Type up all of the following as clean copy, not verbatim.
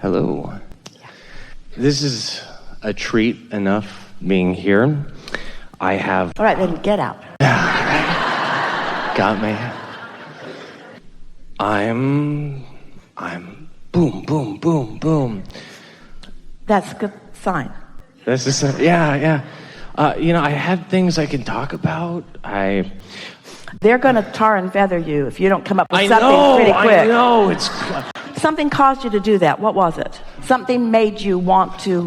Hello. This is a treat enough being here. I have... All right, then get out. Got me. I'm boom, boom, boom, boom. That's a good sign. This is, yeah. I have things I can talk about. They're going to tar and feather you if you don't come up with something pretty quick. I know, it's... Something caused you to do that. What was it? Something made you want to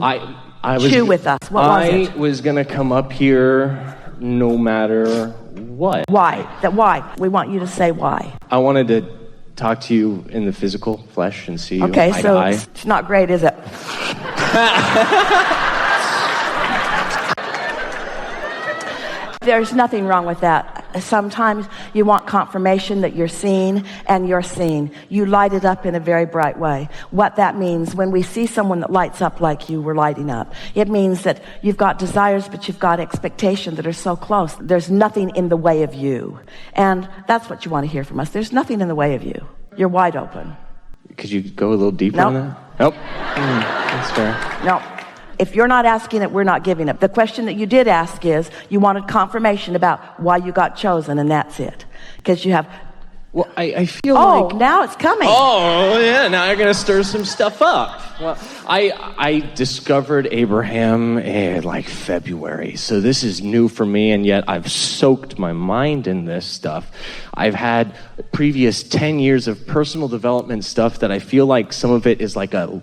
chew with us. What was it? I was going to come up here no matter what. Why? Why? We want you to say why. I wanted to talk to you in the physical flesh and see you Okay, eye so to eye. it's not great, is it? There's nothing wrong with that. Sometimes you want confirmation that you're seen, and you're seen. You light it up in a very bright way. What that means, when we see someone that lights up like you, we're lighting up. It means that you've got desires, but you've got expectation that are so close. There's nothing in the way of you. And that's what you want to hear from us. There's nothing in the way of you. You're wide open. Could you go a little deeper on that? Nope. That's fair. No. If you're not asking it, we're not giving it. The question that you did ask is, you wanted confirmation about why you got chosen, and that's it. Because you have... Well, I feel like... Oh, now it's coming. Oh, yeah, now you're going to stir some stuff up. Well, I discovered Abraham in like February, so this is new for me, and yet I've soaked my mind in this stuff. I've had previous 10 years of personal development stuff that I feel like some of it is like a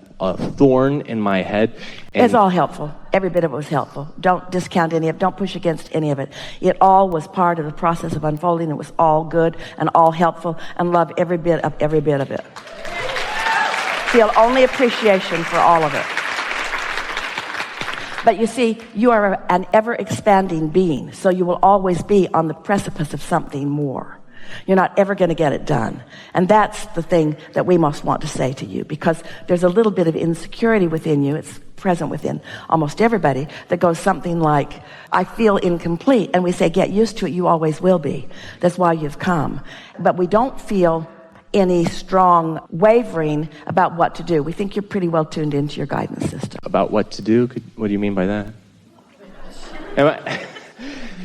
thorn in my head. It's all helpful. Every bit of it was helpful. Don't discount any of it. Don't push against any of it. It all was part of the process of unfolding. It was all good and all helpful, and love every bit of it. Feel only appreciation for all of it. But you see, you are an ever-expanding being, so you will always be on the precipice of something more. You're not ever going to get it done. And that's the thing that we most want to say to you, because there's a little bit of insecurity within you. It's present within almost everybody that goes something like, I feel incomplete. And we say, get used to it. You always will be. That's why you've come. But we don't feel any strong wavering about what to do. We think you're pretty well tuned into your guidance system. About what to do? What do you mean by that?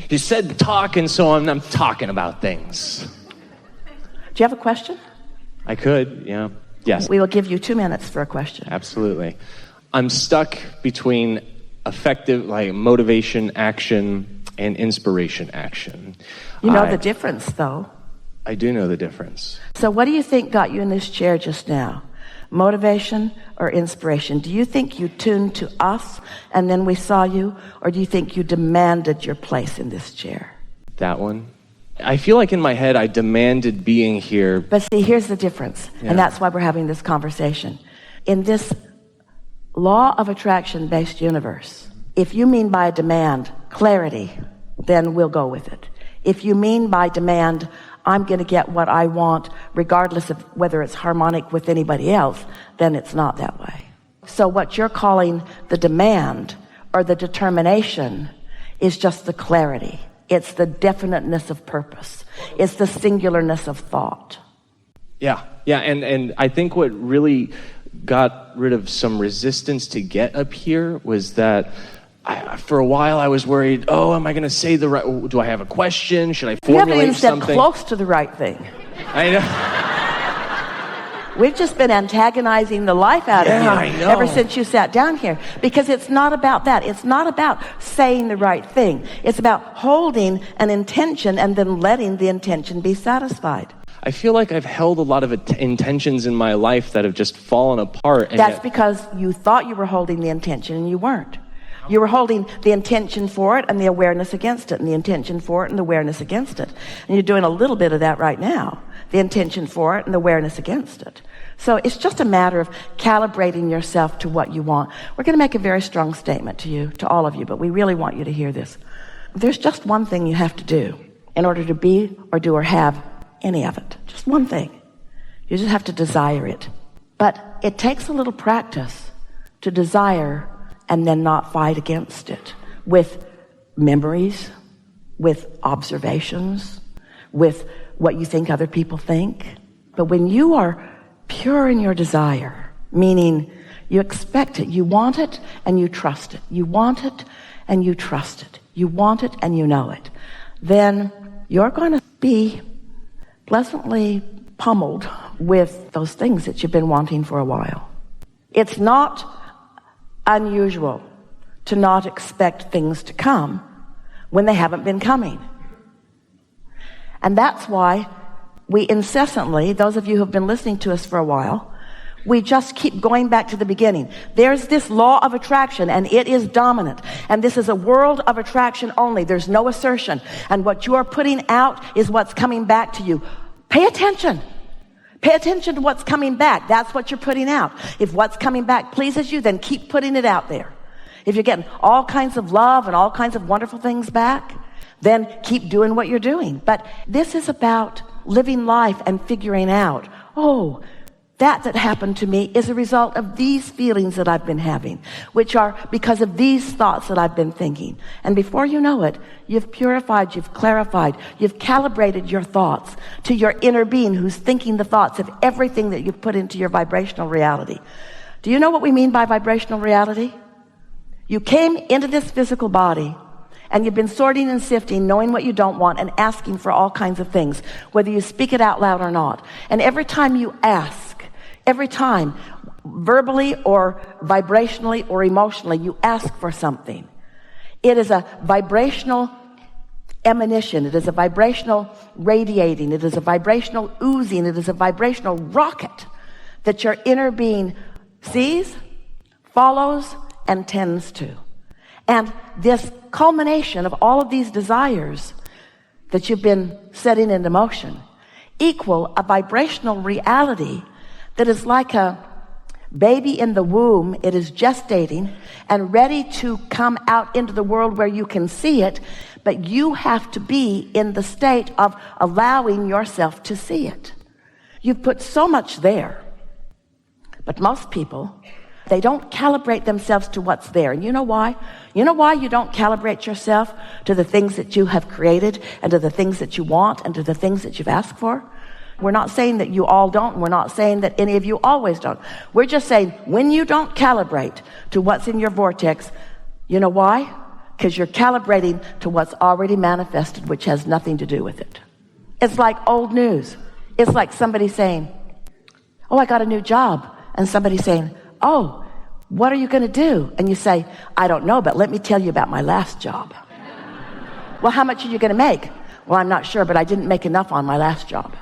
You said talk, and so I'm talking about things. Do you have a question? I could, yeah. Yes. We will give you 2 minutes for a question. Absolutely. I'm stuck between effective, like motivation action and inspiration action. You know the difference, though. I do know the difference. So what do you think got you in this chair just now? Motivation or inspiration? Do you think you tuned to us and then we saw you? Or do you think you demanded your place in this chair? That one. I feel like in my head I demanded being here. But see, here's the difference. Yeah. And that's why we're having this conversation. In this law of attraction-based universe, if you mean by demand clarity, then we'll go with it. If you mean by demand, I'm going to get what I want regardless of whether it's harmonic with anybody else, then it's not that way. So what you're calling the demand or the determination is just the clarity. It's the definiteness of purpose. It's the singularness of thought. Yeah, and I think what really got rid of some resistance to get up here was that for a while I was worried, am I going to say the right, do I have a question? Should I formulate something? You haven't even stepped close to the right thing. I know. We've just been antagonizing the life out of you ever since you sat down here. Because it's not about that. It's not about saying the right thing. It's about holding an intention and then letting the intention be satisfied. I feel like I've held a lot of intentions in my life that have just fallen apart. And that's because you thought you were holding the intention and you weren't. You were holding the intention for it and the awareness against it, and the intention for it and the awareness against it. And you're doing a little bit of that right now. The intention for it and the awareness against it. So it's just a matter of calibrating yourself to what you want. We're going to make a very strong statement to you, to all of you, but we really want you to hear this. There's just one thing you have to do in order to be or do or have any of it. Just one thing. You just have to desire it. But it takes a little practice to desire and then not fight against it with memories, with observations, with what you think other people think. But when you are pure in your desire, meaning You expect it. You want it and you trust it. You want it and you trust it. You want it and you know it. Then you're going to be pleasantly pummeled with those things that you've been wanting for a while. It's not unusual to not expect things to come when they haven't been coming. And that's why we incessantly, those of you who have been listening to us for a while, we just keep going back to the beginning. There's this law of attraction, and it is dominant. And this is a world of attraction only. There's no assertion. And what you are putting out is what's coming back to you. Pay attention. Pay attention to what's coming back. That's what you're putting out. If what's coming back pleases you, then keep putting it out there. If you're getting all kinds of love and all kinds of wonderful things back, then keep doing what you're doing. But this is about living life and figuring out, oh, that happened to me is a result of these feelings that I've been having, which are because of these thoughts that I've been thinking. And before you know it, you've purified, you've clarified, you've calibrated your thoughts to your inner being who's thinking the thoughts of everything that you've put into your vibrational reality. Do you know what we mean by vibrational reality? You came into this physical body and you've been sorting and sifting, knowing what you don't want and asking for all kinds of things, whether you speak it out loud or not. And every time you ask, every time, verbally or vibrationally or emotionally, you ask for something. It is a vibrational emanation. It is a vibrational radiating. It is a vibrational oozing. It is a vibrational rocket that your inner being sees, follows, and tends to. And this culmination of all of these desires that you've been setting into motion equal a vibrational reality that is like a baby in the womb. It is gestating and ready to come out into the world where you can see it, but you have to be in the state of allowing yourself to see it. You've put so much there, but most people, they don't calibrate themselves to what's there. And you know why? You know why you don't calibrate yourself to the things that you have created and to the things that you want and to the things that you've asked for? We're not saying that you all don't. We're not saying that any of you always don't. We're just saying when you don't calibrate to what's in your vortex, you know why? Because you're calibrating to what's already manifested, which has nothing to do with it. It's like old news. It's like somebody saying, oh, I got a new job. And somebody saying, oh, what are you going to do? And you say, I don't know, but let me tell you about my last job. Well, how much are you going to make? Well, I'm not sure, but I didn't make enough on my last job.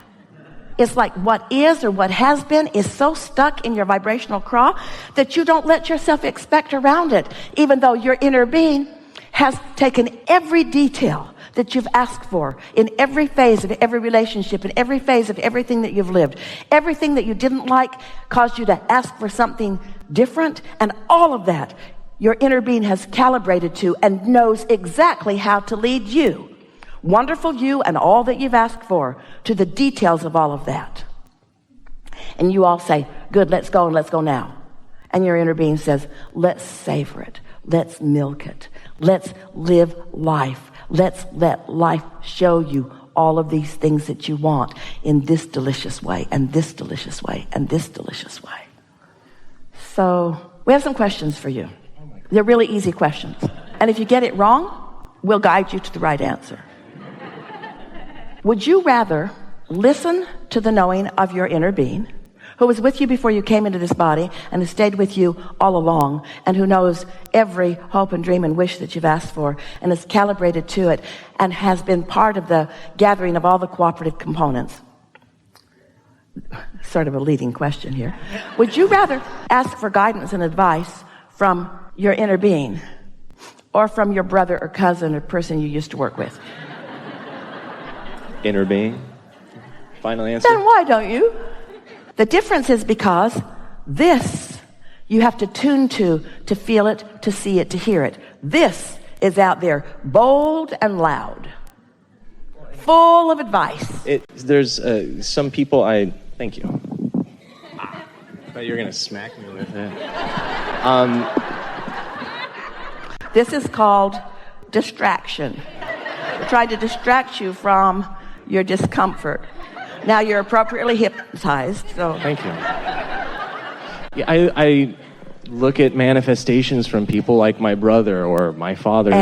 It's like what is or what has been is so stuck in your vibrational craw that you don't let yourself expect around it, even though your inner being has taken every detail that you've asked for in every phase of every relationship, in every phase of everything that you've lived. Everything that you didn't like caused you to ask for something different, and all of that your inner being has calibrated to and knows exactly how to lead you, wonderful you and all that you've asked for, to the details of all of that. And you all say, good, let's go, and let's go now. And your inner being says, let's savor it. Let's milk it. Let's live life. Let's let life show you all of these things that you want in this delicious way, and this delicious way, and this delicious way. So we have some questions for you. They're really easy questions. And if you get it wrong, we'll guide you to the right answer. Would you rather listen to the knowing of your inner being, who was with you before you came into this body and has stayed with you all along, and who knows every hope and dream and wish that you've asked for and is calibrated to it and has been part of the gathering of all the cooperative components? Sort of a leading question here. Would you rather ask for guidance and advice from your inner being or from your brother or cousin or person you used to work with? Inner being. Final answer. Then why don't you? The difference is because this you have to tune to feel it, to see it, to hear it. This is out there, bold and loud, full of advice. There's some people thank you. I thought you were going to smack me with it. This is called distraction. We're trying to distract you from your discomfort. Now you're appropriately hypnotized. So thank you. Yeah, I look at manifestations from people like my brother or my father,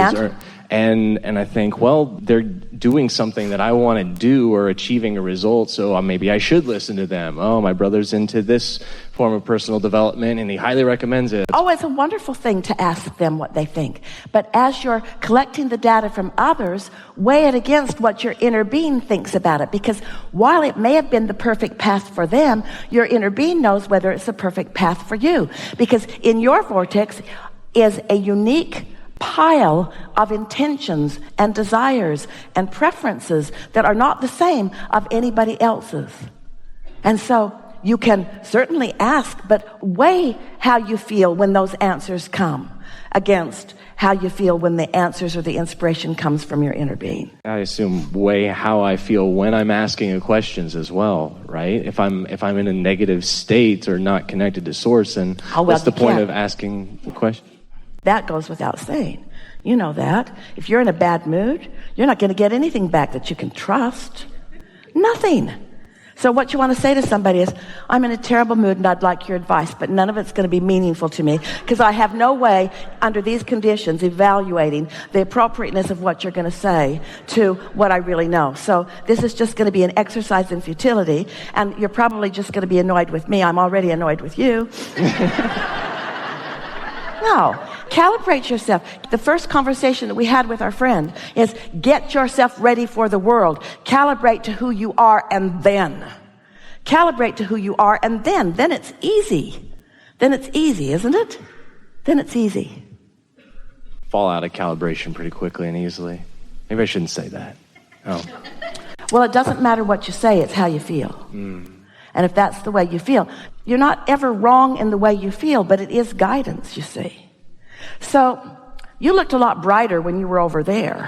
and I think, well, they're doing something that I want to do or achieving a result, so maybe I should listen to them. Oh, my brother's into this form of personal development, and he highly recommends it. Oh, it's a wonderful thing to ask them what they think. But as you're collecting the data from others, weigh it against what your inner being thinks about it. Because while it may have been the perfect path for them, your inner being knows whether it's the perfect path for you. Because in your vortex is a unique pile of intentions and desires and preferences that are not the same of anybody else's. And so you can certainly ask, but weigh how you feel when those answers come against how you feel when the answers or the inspiration comes from your inner being. I assume weigh how I feel when I'm asking questions as well, right? If I'm in a negative state or not connected to source, then what's the point of asking the question? That goes without saying. You know that. If you're in a bad mood, you're not going to get anything back that you can trust. Nothing. So what you want to say to somebody is, I'm in a terrible mood and I'd like your advice, but none of it's going to be meaningful to me because I have no way under these conditions evaluating the appropriateness of what you're going to say to what I really know. So this is just going to be an exercise in futility, and you're probably just going to be annoyed with me. I'm already annoyed with you. No. Calibrate yourself. The first conversation that we had with our friend is get yourself ready for the world. Calibrate to who you are and then. Calibrate to who you are and then. Then it's easy. Then it's easy, isn't it? Then it's easy. Fall out of calibration pretty quickly and easily. Maybe I shouldn't say that. Oh. Well, it doesn't matter what you say, it's how you feel. And if that's the way you feel, you're not ever wrong in the way you feel, but it is guidance, you see. So, you looked a lot brighter when you were over there.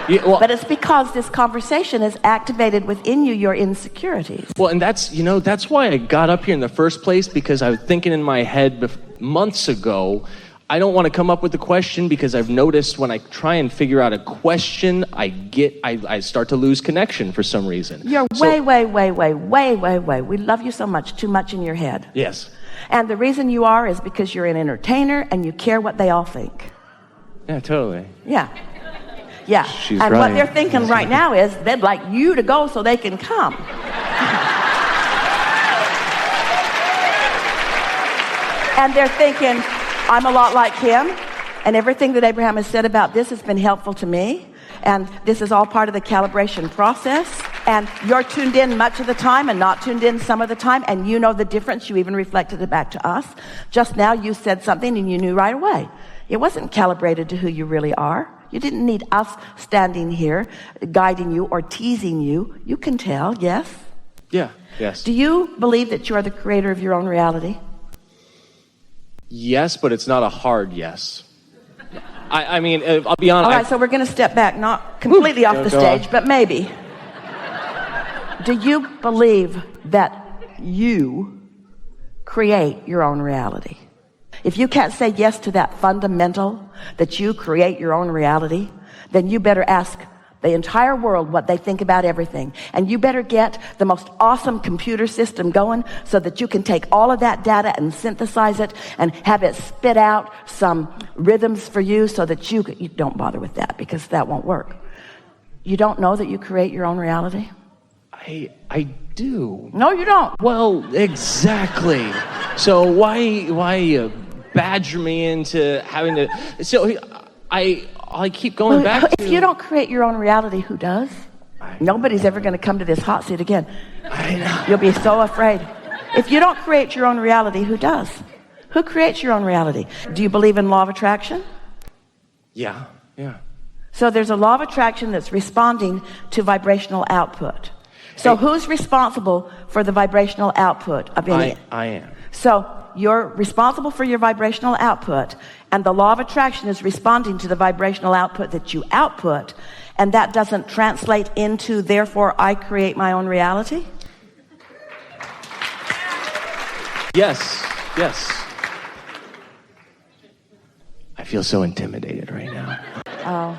But it's because this conversation has activated within you your insecurities. Well, and that's why I got up here in the first place, because I was thinking in my head months ago, I don't want to come up with the question because I've noticed when I try and figure out a question, I start to lose connection for some reason. You're way. We love you so much, too much in your head. Yes. And the reason you are is because you're an entertainer and you care what they all think. Yeah, totally. Yeah. She's and right. what they're thinking right now is they'd like you to go so they can come. And they're thinking, I'm a lot like him, and everything that Abraham has said about this has been helpful to me, and this is all part of the calibration process, and you're tuned in much of the time and not tuned in some of the time, and you know the difference. You even reflected it back to us. Just now you said something and you knew right away. It wasn't calibrated to who you really are. You didn't need us standing here guiding you or teasing you. You can tell, yes? Yeah, yes. Do you believe that you are the creator of your own reality? Yes, but it's not a hard yes. I mean, I'll be honest. All right, so we're going to step back, not completely off the stage, but maybe. Do you believe that you create your own reality? If you can't say yes to that fundamental, that you create your own reality, then you better ask the entire world what they think about everything. And you better get the most awesome computer system going so that you can take all of that data and synthesize it and have it spit out some rhythms for you so that you don't bother with that, because that won't work. You don't know that you create your own reality? I do. No, you don't. Well, exactly. So why badger me into having to... So I keep going back to... If you don't create your own reality, who does? Nobody's ever going to come to this hot seat again. I know. You'll be so afraid. If you don't create your own reality, who does? Who creates your own reality? Do you believe in law of attraction? Yeah. So there's a law of attraction that's responding to vibrational output. So who's responsible for the vibrational output of any? I am. So you're responsible for your vibrational output, and the law of attraction is responding to the vibrational output that you output, and that doesn't translate into, therefore, I create my own reality? Yes. I feel so intimidated right now. Oh.